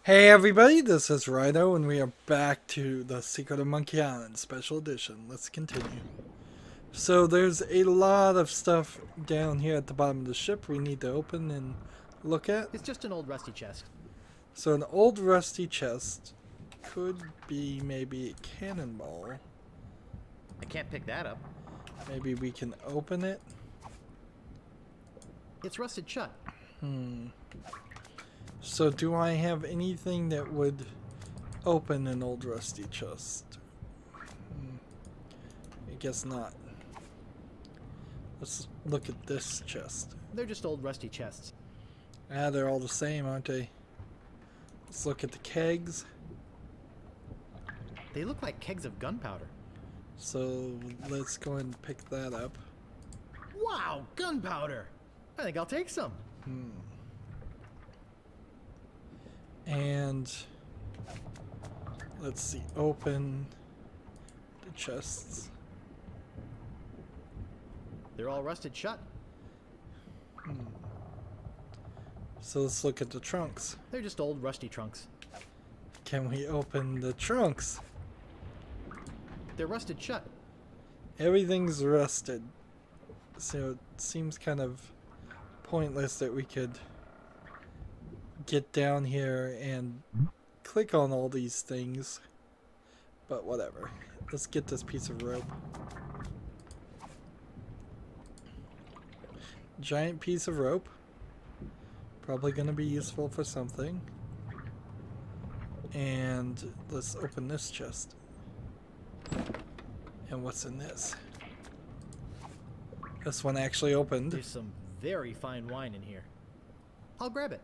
Hey everybody, this is Rydo, and we are back to the Secret of Monkey Island Special Edition. Let's continue. So there's a lot of stuff down here at the bottom of the ship we need to open and look at. It's just an old rusty chest. So an old rusty chest could be maybe a cannonball. I can't pick that up. Maybe we can open it. It's rusted shut. So do I have anything that would open an old rusty chest? I guess not. Let's look at this chest. They're just old rusty chests. Ah, they're all the same, aren't they? Let's look at the kegs. They look like kegs of gunpowder. So let's go ahead and pick that up. Wow, gunpowder! I think I'll take some. And let's see, open the chests. They're all rusted shut. So let's look at the trunks. They're just old rusty trunks. Can we open the trunks? They're rusted shut. Everything's rusted. So it seems kind of pointless that we could get down here and click on all these things. But whatever. Let's get this piece of rope. Giant piece of rope. Probably going to be useful for something. And let's open this chest. And what's in this? This one actually opened. There's some very fine wine in here. I'll grab it.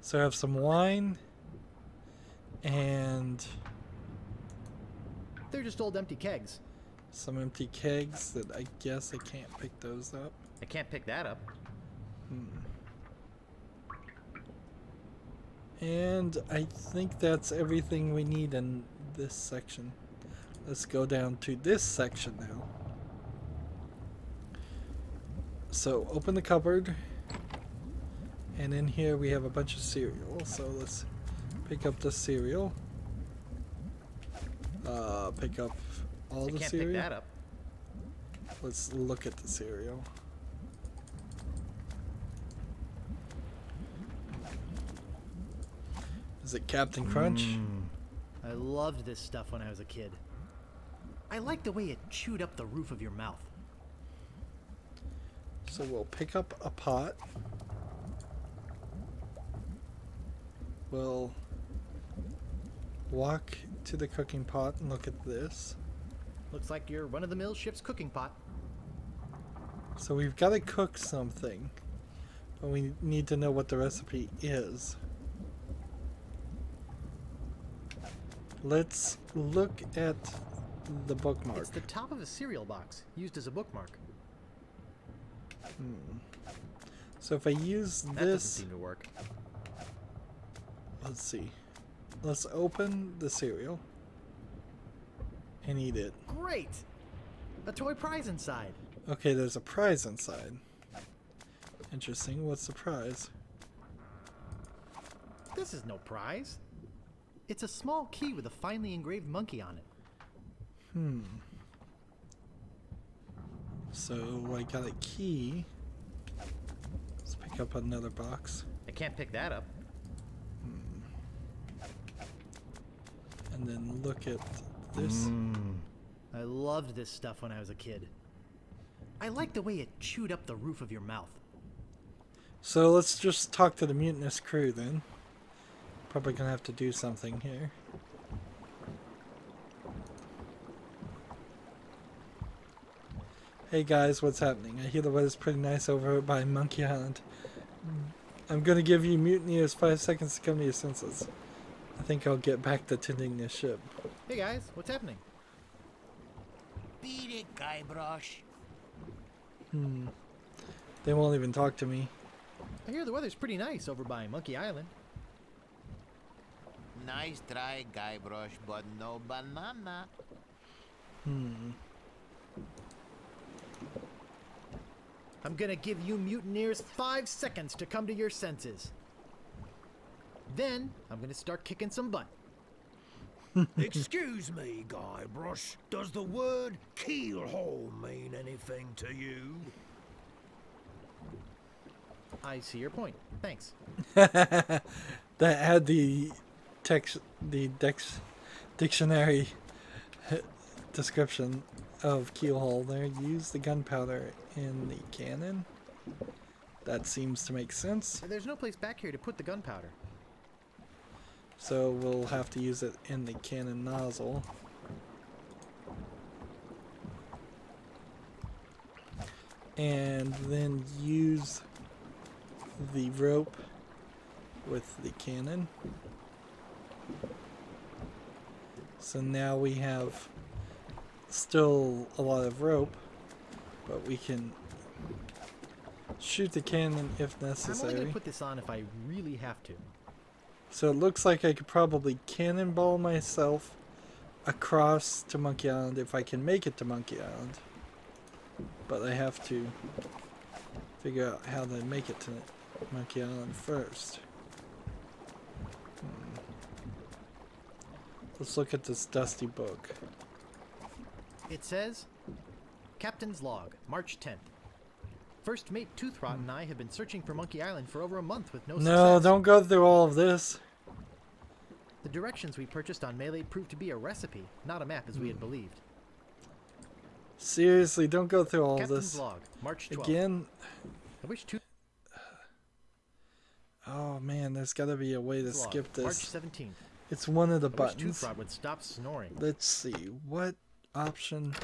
So I have some wine. And They're just old empty kegs. some empty kegs that I guess I can't pick those up. I can't pick that up. And I think that's everything we need in this section. Let's go down to this section now. So open the cupboard. And in here we have a bunch of cereal. So let's pick up the cereal. Pick up all the I can't cereal. pick that up. Let's look at the cereal. Is it Captain Crunch? I loved this stuff when I was a kid. I like the way it chewed up the roof of your mouth. So we'll pick up a pot. We'll walk to the cooking pot and look at this. Looks like your run-of-the-mill ship's cooking pot. So we've got to cook something, but we need to know what the recipe is. Let's look at the bookmark. It's the top of a cereal box, used as a bookmark. So if I use That doesn't this, seem to work. let's see. Let's open the cereal and eat it. Great! A toy prize inside. Okay, there's a prize inside. Interesting. What's the prize? This is no prize. It's a small key with a finely engraved monkey on it. So I got a key. Let's pick up another box. I can't pick that up. And then look at this. I loved this stuff when I was a kid. I like the way it chewed up the roof of your mouth. So let's just talk to the mutinous crew then. Probably gonna have to do something here. Hey guys, what's happening? I hear the weather's pretty nice over by Monkey Island. I'm gonna give you mutineers 5 seconds to come to your senses. I think I'll get back to tending this ship. Hey guys, what's happening? Beat it, Guybrush. They won't even talk to me. I hear the weather's pretty nice over by Monkey Island. Nice try, Guybrush, but no banana. I'm gonna give you mutineers 5 seconds to come to your senses. Then I'm gonna start kicking some butt. Excuse me, Guybrush. Does the word keelhole mean anything to you? I see your point. Thanks. That had the dictionary description of keelhole there. Use the gunpowder in the cannon. That seems to make sense. There's no place back here to put the gunpowder. So we'll have to use it in the cannon nozzle. And then use the rope with the cannon. So now we have still a lot of rope, but we can shoot the cannon if I'm only necessary. gonna put this on if I really have to. So it looks like I could probably cannonball myself across to Monkey Island if I can make it to Monkey Island. But I have to figure out how to make it to Monkey Island first. Let's look at this dusty book. It says, Captain's Log, March 10th. First mate Toothrot and I have been searching for Monkey Island for over a month with no success. No, don't go through all of this. The directions we purchased on Mêlée proved to be a recipe, not a map as we had believed. Seriously, don't go through all of Captain's this. Log, March 12th. Again. I wish Oh man, there's gotta be a way to skip March this. 17th. It's one of the I wish buttons. Toothrot would stop snoring. Let's see, what option,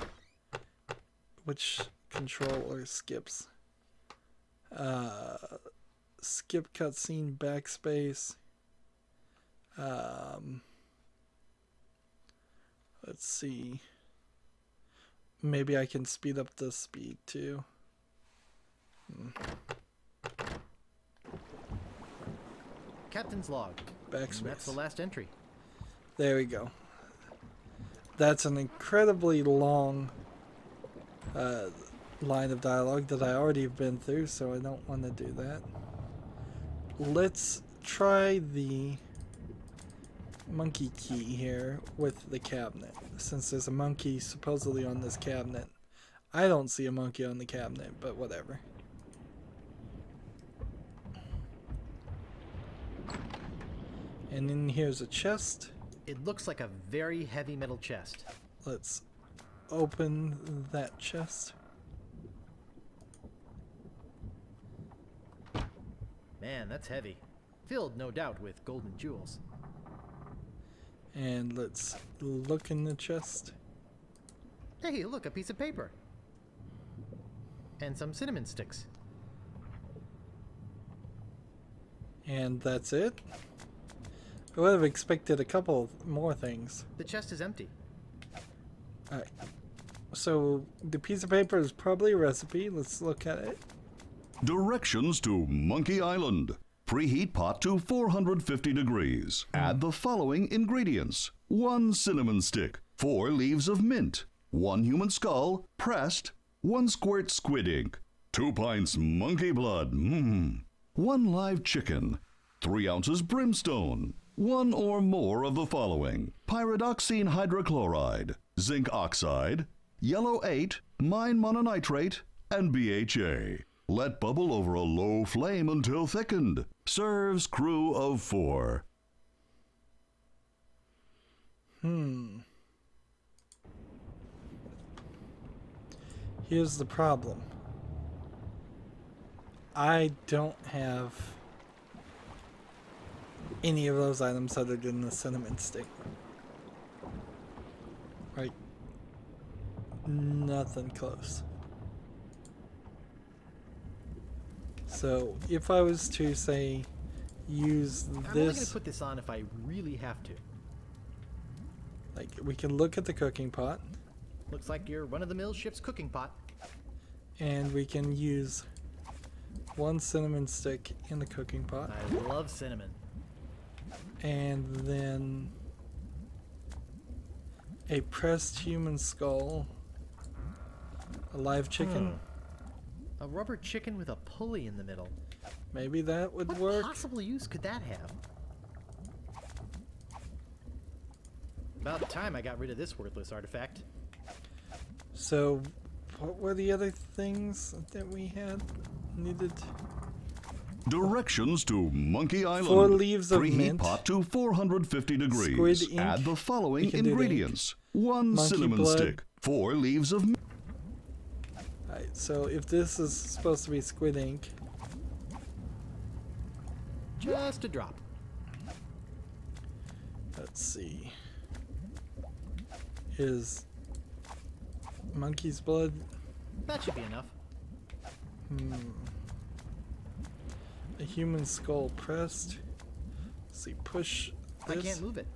which controller skips? Skip cutscene, backspace. Let's see. Maybe I can speed up the speed too. Captain's Log. Backspace. And that's the last entry. There we go. That's an incredibly long line of dialogue that I already have been through, so I don't want to do that. Let's try the monkey key here with the cabinet, since there's a monkey supposedly on this cabinet. I don't see a monkey on the cabinet, but whatever. And then here's a chest. It looks like a very heavy metal chest. Let's open that chest. Man, that's heavy. Filled, no doubt, with golden jewels. And let's look in the chest. Hey, look, a piece of paper. And some cinnamon sticks. And that's it. I would have expected a couple more things. The chest is empty. Alright. So the piece of paper is probably a recipe. Let's look at it. Directions to Monkey Island. Preheat pot to 450 degrees. Add the following ingredients. 1 cinnamon stick, 4 leaves of mint, 1 human skull, pressed, 1 squirt squid ink, 2 pints monkey blood, 1 live chicken, 3 ounces brimstone, 1 or more of the following. Pyridoxine hydrochloride, zinc oxide, yellow 8, mine mononitrate, and BHA. Let bubble over a low flame until thickened. Serves crew of 4. Here's the problem. I don't have any of those items other than the cinnamon stick. Right? Nothing close. So if I was to say use I'm only going to this, put this on if I really have to. like we can look at the cooking pot Looks like your run-of-the-mill ship's cooking pot. and we can use 1 cinnamon stick in the cooking pot I love cinnamon. and then a pressed human skull, a live chicken. A rubber chicken with a pulley in the middle. Maybe that would What work. possible use could that have? About time I got rid of this worthless artifact. So, what were the other things that we had needed? Directions to Monkey Island. 4 leaves of Preheat mint. pot to 450 degrees. Squid ink. Add the following We can do the ingredients. 1 Monkey cinnamon blood. stick. 4 leaves of mint. Alright, so if this is supposed to be squid ink, Just a drop. let's see. Is monkey's blood? That should be enough. A human skull pressed. Let's see, push this. I can't move it.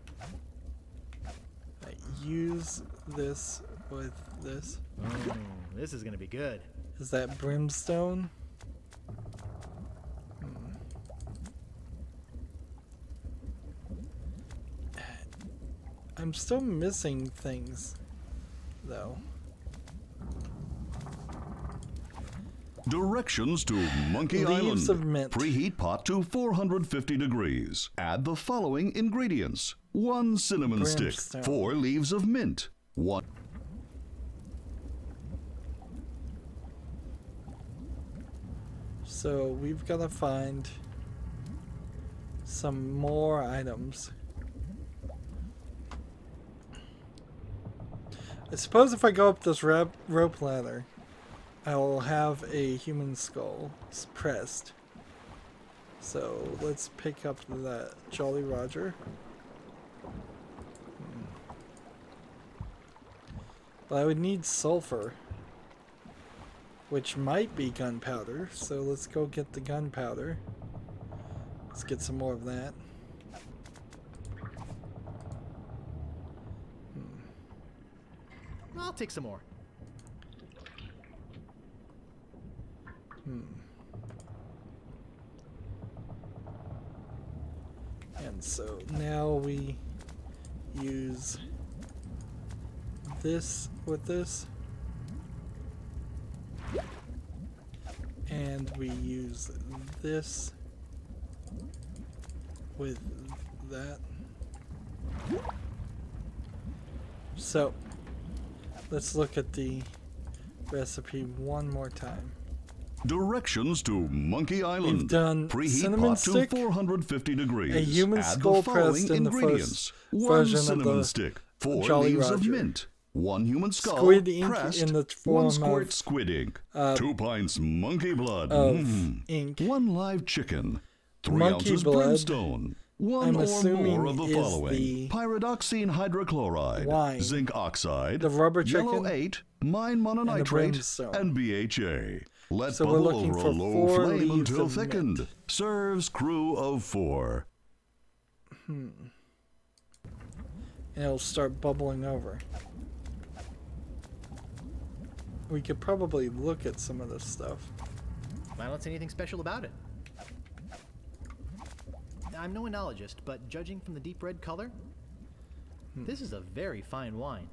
I use this with this. This is gonna be good. Is that brimstone? I'm still missing things, though. Directions to Monkey Leaves Island. of mint. Preheat pot to 450 degrees. Add the following ingredients. 1 cinnamon stick. Brimstone. 4 leaves of mint. 1. So we've got to find some more items. I suppose if I go up this rope ladder, I will have a human skull pressed. So let's pick up that Jolly Roger. But I would need sulfur, which might be gunpowder. So let's go get the gunpowder. Let's get some more of that. I'll take some more. And so now we use this with this. And we use this with that. So let's look at the recipe one more time. Directions to Monkey Island. We've done Preheat cinnamon pot stick, to 450 degrees. a human Add skull the following pressed in the ingredients. first 1 version of cinnamon the stick. 4 Jolly leaves of Roger. mint. 1 human skull Squid ink pressed. in the 1 form squirt of, squid ink. 2 pints monkey blood. ink. 1 live chicken. 3 Monkey ounces blood, brimstone. 1 I'm or assuming more of the is following. the Pyridoxine hydrochloride. wine, Zinc oxide. the rubber Yellow chicken, 8. Mine and the mononitrate. brimstone. And BHA. Let So we're bubble looking over for a low 4 flame leaves until of thickened. mint. Serves crew of 4. And it'll start bubbling over. We could probably look at some of this stuff. I don't see anything special about it. I'm no enologist, but judging from the deep red color, this is a very fine wine.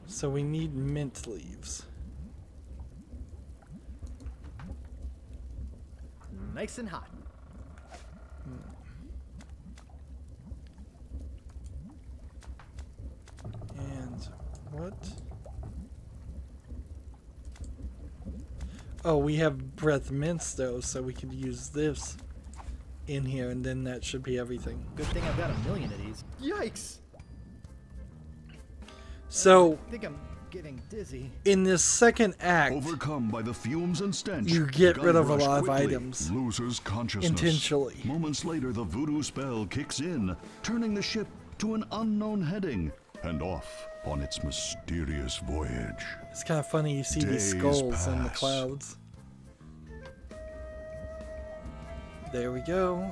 So we need mint leaves. Nice and hot. And what? Oh, we have breath mints though, so we could use this in here, and then that should be everything. Good thing I've got a million of these. Yikes! So I think I'm getting dizzy. in this second act, Overcome by the fumes and stench, you get rid of a Guybrush lot of quickly items loses consciousness. intentionally. Moments later, the voodoo spell kicks in, turning the ship to an unknown heading and off on its mysterious voyage. It's kind of funny you see these Days skulls in the pass. clouds. There we go.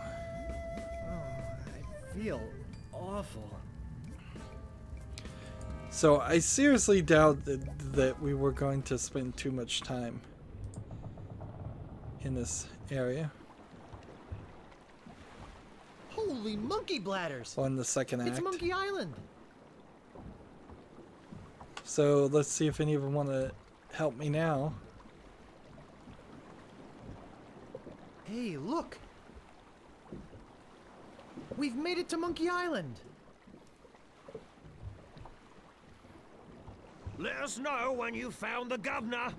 I feel awful. So I seriously doubted that we were going to spend too much time in this area Holy monkey bladders! on the second It's act. Monkey Island! So let's see if any of them want to help me now. Hey, look! We've made it to Monkey Island! Let us know when you found the governor.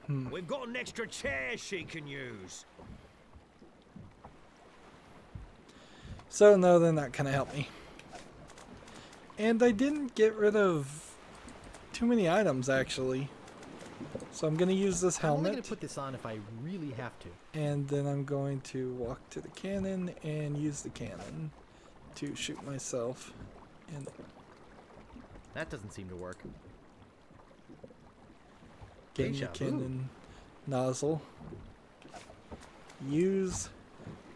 We've got an extra chair she can use. So no, they're not gonna help me. And I didn't get rid of too many items actually. So I'm gonna use this I'm only helmet. gonna put this on if I really have to. And then I'm going to walk to the cannon and use the cannon to shoot myself. And That doesn't seem to work. get the Deja vu. cannon nozzle. Use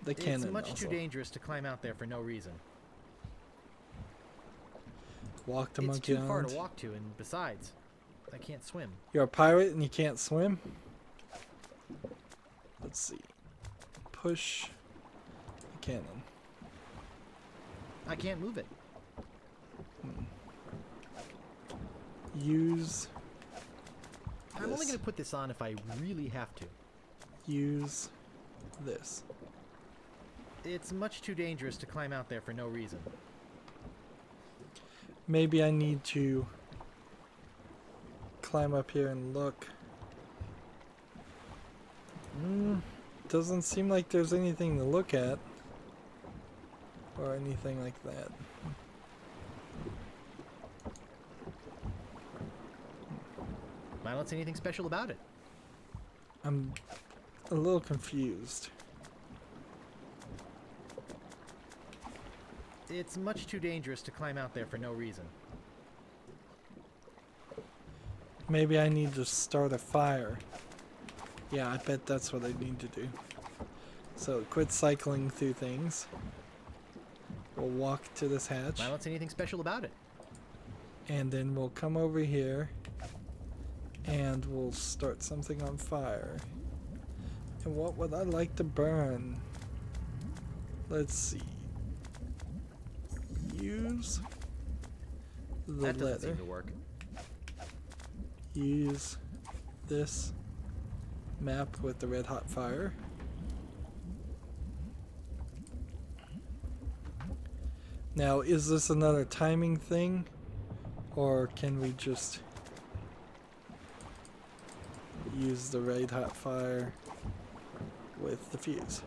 the cannon It's much nozzle. too dangerous to climb out there for no reason. Walk to It's Monkey too far Island. to walk to, and besides, I can't swim. You're a pirate and you can't swim? Let's see. Push the cannon. I can't move it. Use I'm only this. gonna put this on if I really have to. Use this. It's much too dangerous to climb out there for no reason. Maybe I need to climb up here and look. Doesn't seem like there's anything to look at. Or anything like that. I don't see anything special about it. I'm a little confused. It's much too dangerous to climb out there for no reason. Maybe I need to start a fire. Yeah, I bet that's what I need to do. So quit cycling through things. We'll walk to this hatch. I don't see anything special about it. And then we'll come over here. And we'll start something on fire. And what would I like to burn? Let's see. Use the That doesn't leather. seem to work. Use this map with the red hot fire. Now, is this another timing thing? Or can we just use the red hot fire with the fuse?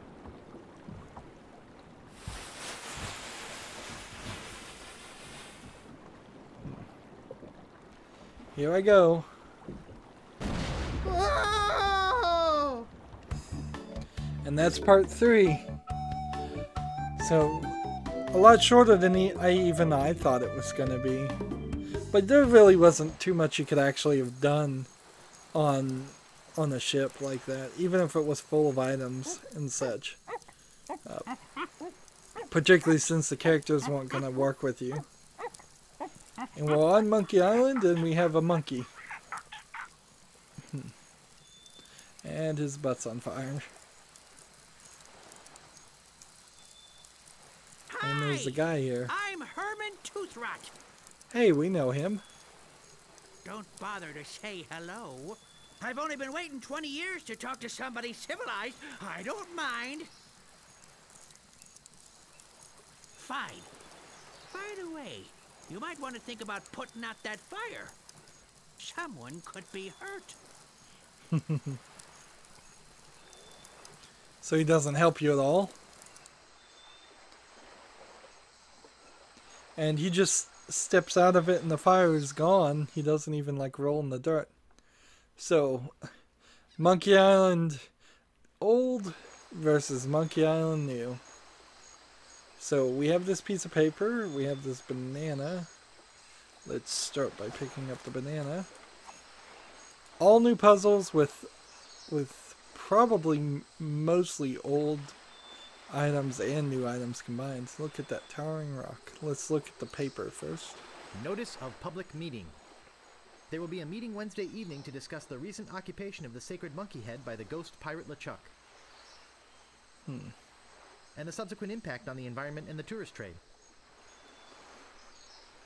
Here I go. And that's part 3. So, a lot shorter than I thought it was going to be. But there really wasn't too much you could actually have done on a ship like that, even if it was full of items and such. Particularly since the characters weren't going to work with you. And we're on Monkey Island, and we have a monkey. And his butt's on fire. And there's a guy here. I'm Herman Toothrot. Hey, we know him. Don't bother to say hello. I've only been waiting 20 years to talk to somebody civilized. I don't mind. Fine. By the way, you might want to think about putting out that fire. Someone could be hurt. So he doesn't help you at all. And he just steps out of it and the fire is gone. He doesn't even like roll in the dirt. So, Monkey Island old versus Monkey Island new. So we have this piece of paper, we have this banana. Let's start by picking up the banana. All new puzzles with probably mostly old items and new items combined. Look at that towering rock. Let's look at the paper first. Notice of public meeting. There will be a meeting Wednesday evening to discuss the recent occupation of the sacred monkey head by the ghost pirate LeChuck. And the subsequent impact on the environment and the tourist trade.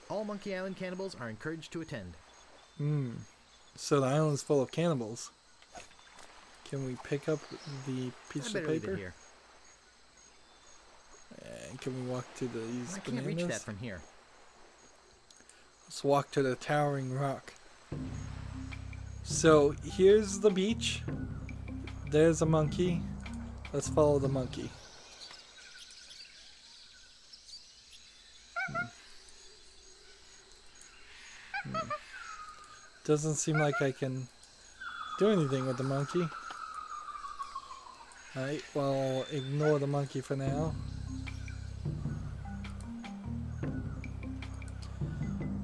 All Monkey Island cannibals are encouraged to attend. So the island's full of cannibals. Can we pick up the piece I of better leave it paper? here. And Can we walk to these I can't bananas? reach that from here. Let's walk to the towering rock. So here's the beach. There's a monkey. Let's follow the monkey. Doesn't seem like I can do anything with the monkey. Alright, well, ignore the monkey for now.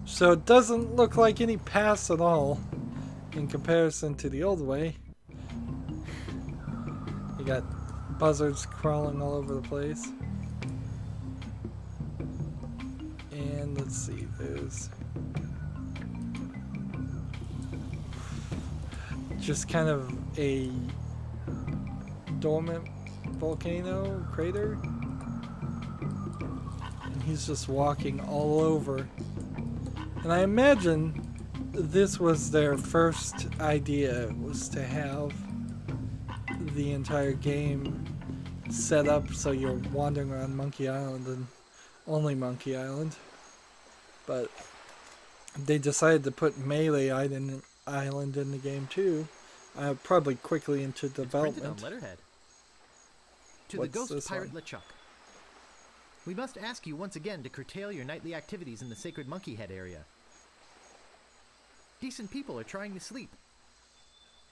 So it doesn't look like any paths at all in comparison to the old way. You got buzzards crawling all over the place. And let's see, there's just kind of a dormant volcano crater. And he's just walking all over. And I imagine this was their first idea, was to have the entire game set up so you're wandering around Monkey Island and only Monkey Island. But they decided to put Mêlée Island in the game too, probably quickly into development. It's printed on letterhead. To What's the ghost this pirate one? LeChuck. We must ask you once again to curtail your nightly activities in the sacred Monkey Head area. Decent people are trying to sleep.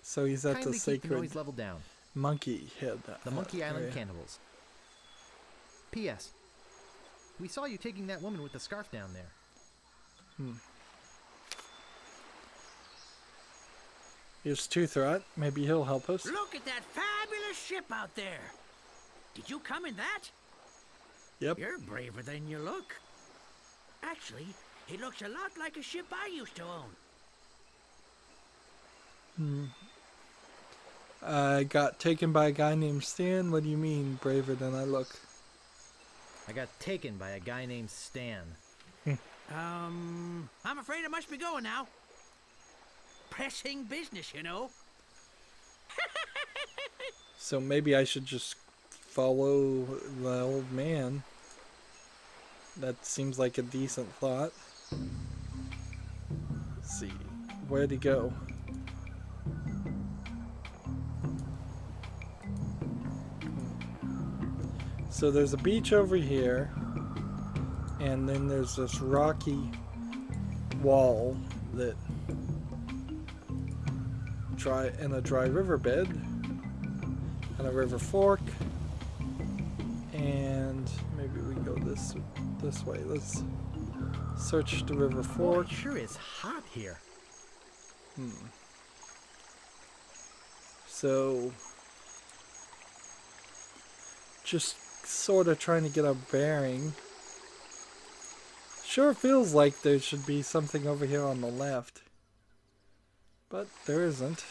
So he's at Kindly the keep the sacred noise level down. Monkey Head. The Monkey Island area. Cannibals. P.S. We saw you taking that woman with the scarf down there. Here's Toothrot. Maybe he'll help us. Look at that fabulous ship out there. Did you come in that? Yep. You're braver than you look. Actually, it looks a lot like a ship I used to own. I got taken by a guy named Stan. What do you mean, braver than I look? I got taken by a guy named Stan. I'm afraid I must be going now. Pressing business, you know. So maybe I should just follow the old man. That seems like a decent thought. Let's see. Where'd he go? So there's a beach over here, and then there's this rocky wall that and a dry riverbed and a river fork, and maybe we go this way. Let's search the river Boy, fork. it sure is hot here. So just sort of trying to get a bearing. Sure feels like there should be something over here on the left, but there isn't.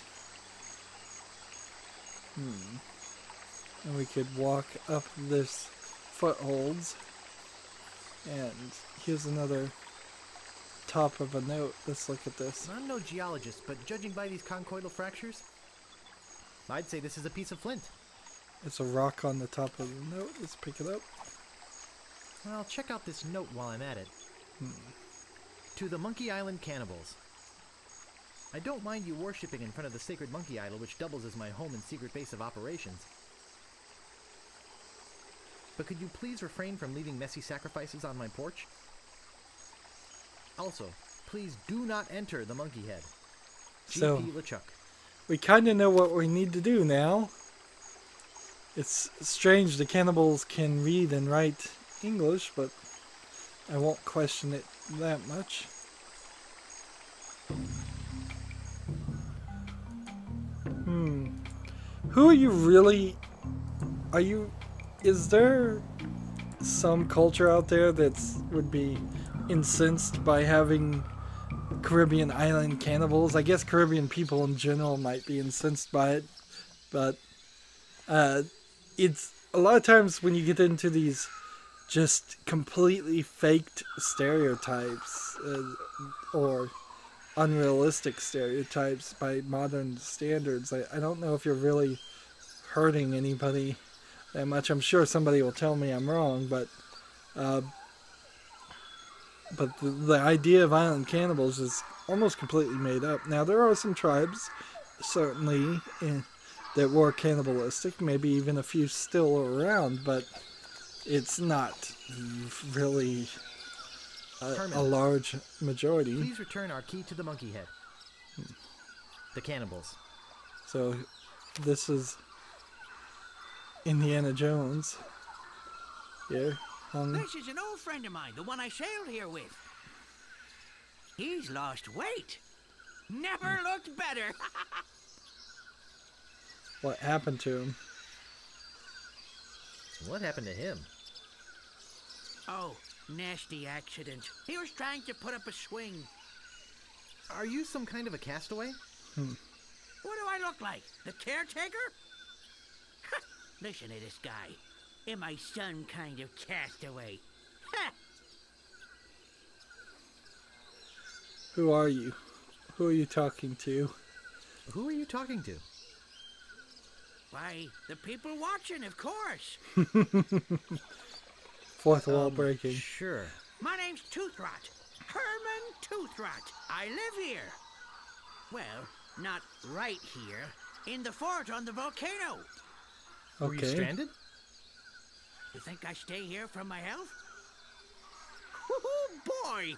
And we could walk up this footholds, and here's another top of a note. Let's look at this. I'm no geologist, but judging by these conchoidal fractures, I'd say this is a piece of flint. It's a rock on the top of the note. Let's pick it up. Well, check out this note while I'm at it. To the Monkey Island Cannibals. I don't mind you worshipping in front of the sacred monkey idol, which doubles as my home and secret base of operations. But could you please refrain from leaving messy sacrifices on my porch? Also, please do not enter the Monkey Head. So, G.P. LeChuck. we kind of know what we need to do now. It's strange the cannibals can read and write English, but I won't question it that much. Who are you really? Is there some culture out there that would be incensed by having Caribbean island cannibals? I guess Caribbean people in general might be incensed by it, but it's a lot of times when you get into these just completely faked stereotypes or unrealistic stereotypes by modern standards. I don't know if you're really hurting anybody that much. I'm sure somebody will tell me I'm wrong, but But the idea of island cannibals is almost completely made up. Now, there are some tribes, certainly, that were cannibalistic, maybe even a few still around, but it's not really a large majority. Please return our key to the monkey head. The cannibals. So, this is Indiana Jones. Here. This is an old friend of mine, the one I sailed here with. He's lost weight. Never looked better. What happened to him? What happened to him? Oh, nasty accident. He was trying to put up a swing. Are you some kind of a castaway? What do I look like? The caretaker? Listen to this guy. Am I some kind of castaway? Ha! Who are you? Who are you talking to? Who are you talking to? Why, the people watching, of course. Fourth wall breaking. Sure. My name's Toothrot. Herman Toothrot. I live here. Well, not right here. In the fort on the volcano. Were you stranded? You think I stay here for my health? Oh boy!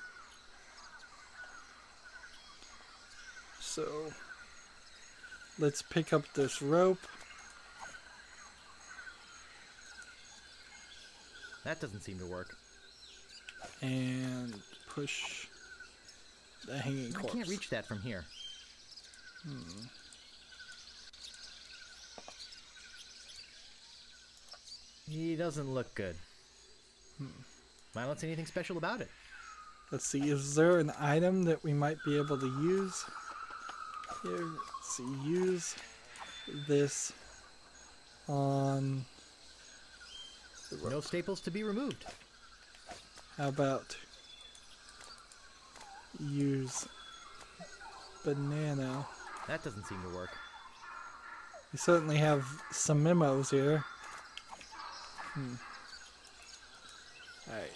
So, let's pick up this rope. That doesn't seem to work. And push the hanging corpse. I can't reach that from here. He doesn't look good. I don't see anything special about it. Let's see, is there an item that we might be able to use? Here, let's see, use this on... No staples to be removed. How about use banana? That doesn't seem to work. We certainly have some memos here. Alright.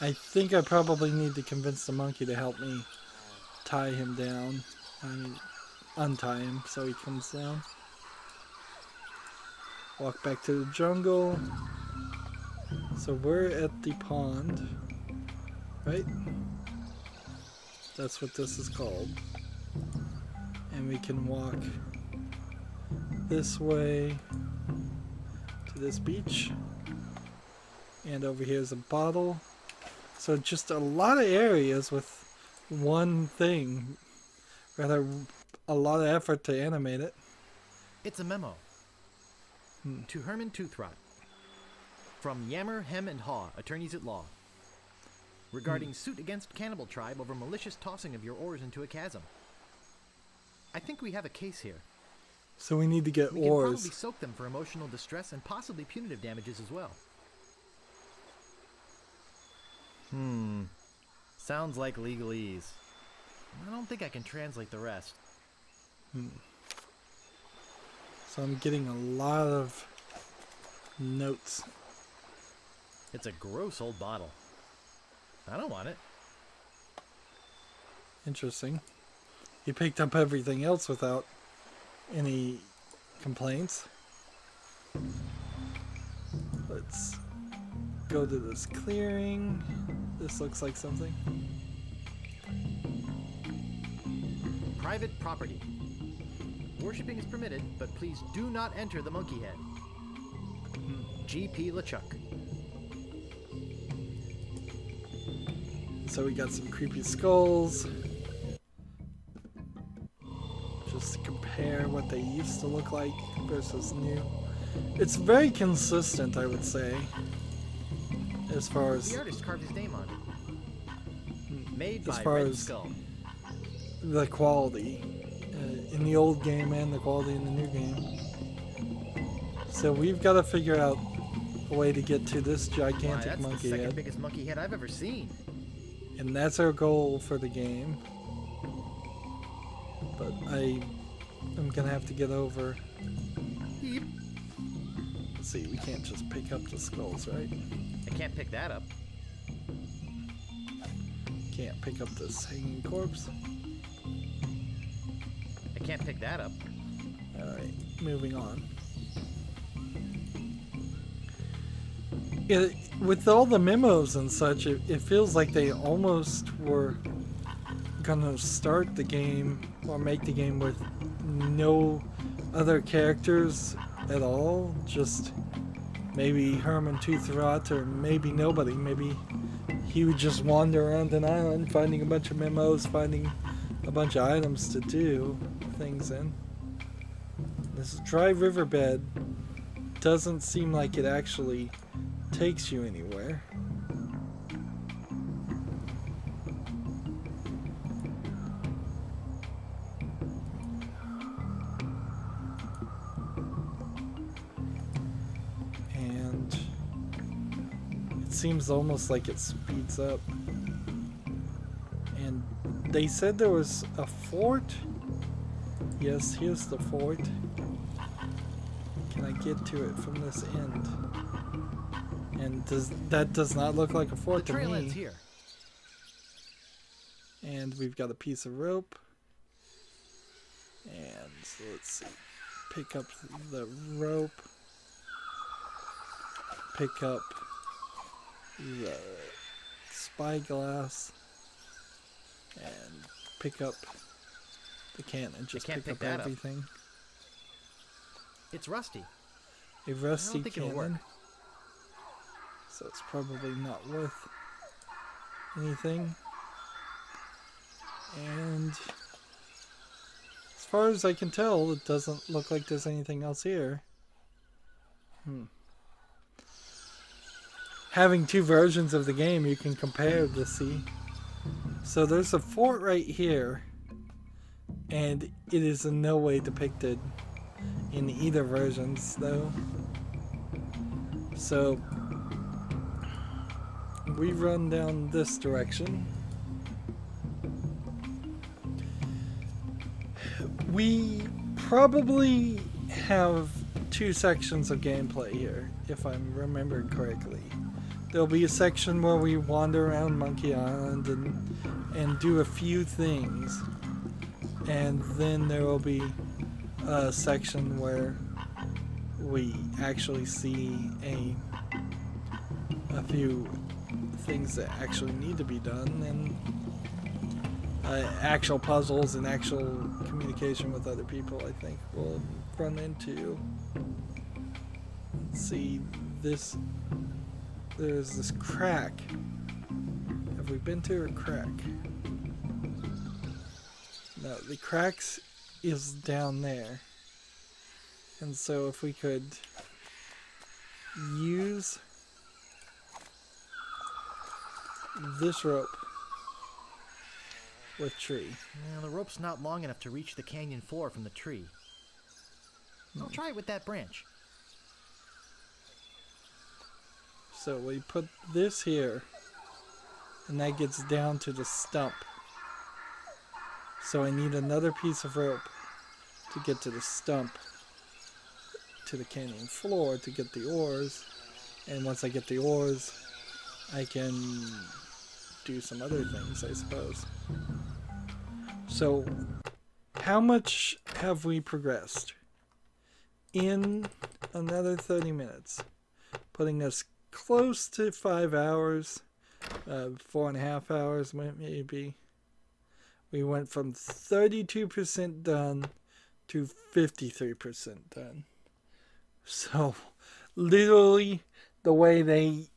I think I probably need to convince the monkey to help me tie him down. I mean, untie him so he comes down. Walk back to the jungle. So we're at the pond, right? That's what this is called. And we can walk this way to this beach. And over here is a bottle. So just a lot of areas with one thing. Rather, a lot of effort to animate it. It's a memo. To Herman Toothrot. From Yammer, Hem, and Haw, attorneys at law. Regarding suit against cannibal tribe over malicious tossing of your oars into a chasm. I think we have a case here. So we need to get We can oars. probably soak them for emotional distress and possibly punitive damages as well. Sounds like legalese. I don't think I can translate the rest. So I'm getting a lot of notes. It's a gross old bottle. I don't want it. Interesting. He picked up everything else without any complaints. Let's go to this clearing. This looks like something. Private property. Worshipping is permitted, but please do not enter the monkey head. G.P. LeChuck. So we got some creepy skulls. Just to compare what they used to look like versus new. It's very consistent, I would say. As far as The artist carved his name on it. Made As by far Red as- Skull. the quality in the old game and the quality in the new game. So we've got to figure out a way to get to this Why, gigantic that's the monkey second head. biggest monkey head I've ever seen. And that's our goal for the game. But I'm gonna have to get over Yeep. Let's see, we can't just pick up the skulls, right? I can't pick that up. Can't pick up this hanging corpse. I can't pick that up. Alright, moving on. With all the memos and such, it feels like they almost were gonna start the game or make the game with no other characters at all. Just maybe Herman Toothrot, or maybe nobody. Maybe he would just wander around an island finding a bunch of memos, finding a bunch of items to do things in. This dry riverbed doesn't seem like it actually takes you anywhere. And it seems almost like it speeds up. And they said there was a fort. Yes, here's the fort. Can I get to it from this end? And that does not look like a fort to me. The trail ends here. And we've got a piece of rope. And so let's see. Pick up the rope. Pick up the spyglass. And pick up the can and just pick up everything. It's rusty. A rusty I don't think it'll work. cannon. So it's probably not worth anything. And as far as I can tell, it doesn't look like there's anything else here. Having two versions of the game, you can compare to see. So there's a fort right here, and it is in no way depicted in either versions, though. So we run down this direction. We probably have two sections of gameplay here, if I'm remembering correctly. There'll be a section where we wander around Monkey Island and do a few things, and then there will be a section where we actually see a few things that actually need to be done, and actual puzzles and actual communication with other people. I think we'll run into. Let's see, there's this crack. Have we been to a crack? No, the cracks is down there. And so if we could use this rope with tree. Now, the rope's not long enough to reach the canyon floor from the tree. I'll try it with that branch. So we put this here, and that gets down to the stump. So I need another piece of rope to get to the stump, to the canyon floor to get the oars. And once I get the oars, I can do some other things, I suppose. So, how much have we progressed? In another 30 minutes, putting us close to 5 hours, 4.5 hours maybe. We went from 32% done to 53% done. So, literally, the way they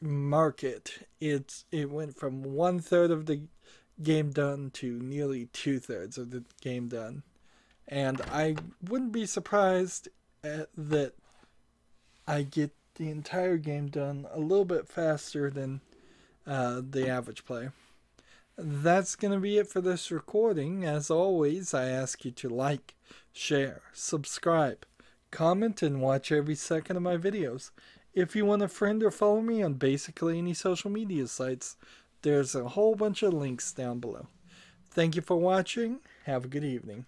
mark it, it went from 1/3 of the game done to nearly 2/3 of the game done. And I wouldn't be surprised that I get the entire game done a little bit faster than the average player. That's going to be it for this recording. As always, I ask you to like, share, subscribe, comment, and watch every second of my videos. If you want to friend or follow me on basically any social media sites, there's a whole bunch of links down below. Thank you for watching. Have a good evening.